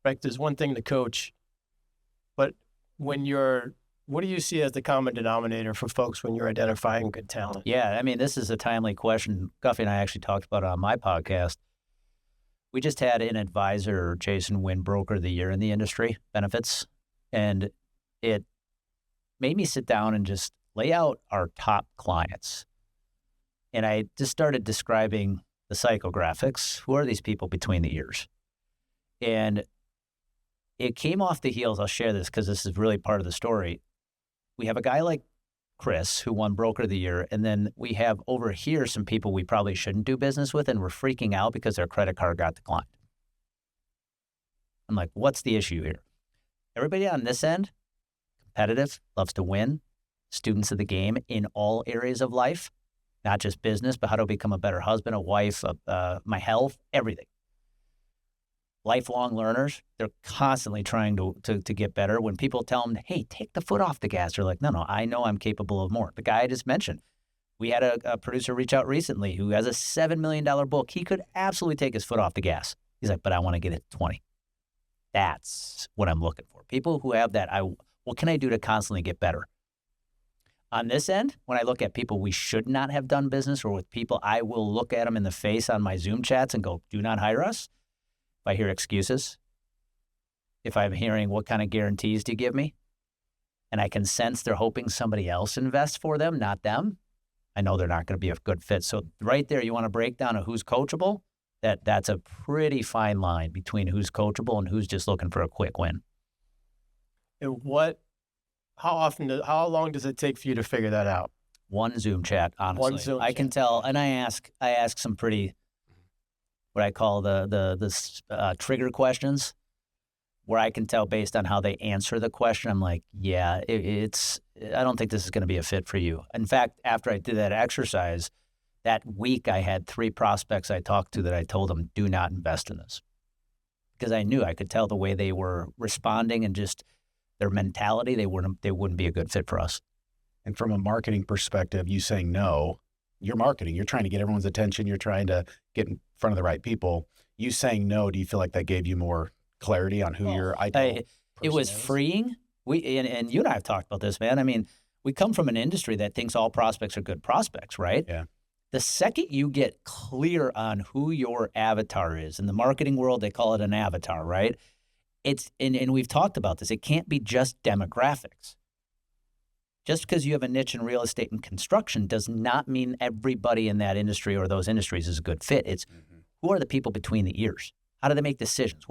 right? There's one thing to coach, but what do you see as the common denominator for folks when you're identifying good talent? Yeah, I mean, this is a timely question. Guffey and I actually talked about it on my podcast. We just had an advisor, Jason Wynn, Broker of the Year in the industry, benefits, and it made me sit down and just lay out our top clients. And I just started describing the psychographics. Who are these people between the ears? And it came off the heels. I'll share this because this is really part of the story. We have a guy like Chris who won Broker of the Year, and then we have over here some people we probably shouldn't do business with, and we're freaking out because their credit card got declined. I'm like, what's the issue here? Everybody on this end, competitive, loves to win, students of the game in all areas of life, not just business, but how to become a better husband, a wife, my health, everything. Lifelong learners, they're constantly trying to get better. When people tell them, hey, take the foot off the gas, they're like, no, I know I'm capable of more. The guy I just mentioned, we had a producer reach out recently who has a $7 million book. He could absolutely take his foot off the gas. He's like, but I want to get it to 20. That's what I'm looking for. People who have that, what can I do to constantly get better? On this end, when I look at people we should not have done business, or with people I will look at them in the face on my Zoom chats and go, do not hire us. If I hear excuses, if I'm hearing what kind of guarantees do you give me, and I can sense they're hoping somebody else invests for them, not them, I know they're not going to be a good fit. So right there, you want to break down of who's coachable. That's a pretty fine line between who's coachable and who's just looking for a quick win. And how long does it take for you to figure that out? One Zoom chat, honestly. I can tell, and I ask some pretty, what I call the trigger questions, where I can tell based on how they answer the question, I'm like, yeah, I don't think this is going to be a fit for you. In fact, after I did that exercise, that week I had 3 prospects I talked to that I told them, do not invest in this. Because I could tell the way they were responding and just their mentality, they wouldn't be a good fit for us. And from a marketing perspective, you saying no, you're marketing, you're trying to get everyone's attention, you're trying to get in front of the right people. You saying no, do you feel like that gave you more clarity on who your ideal person It was is? freeing. And you and I have talked about this, man. I mean, we come from an industry that thinks all prospects are good prospects, right? Yeah. The second you get clear on who your avatar is, in the marketing world, they call it an avatar, right? And we've talked about this. It can't be just demographics. Just because you have a niche in real estate and construction does not mean everybody in that industry or those industries is a good fit. It's who are the people between the ears? How do they make decisions?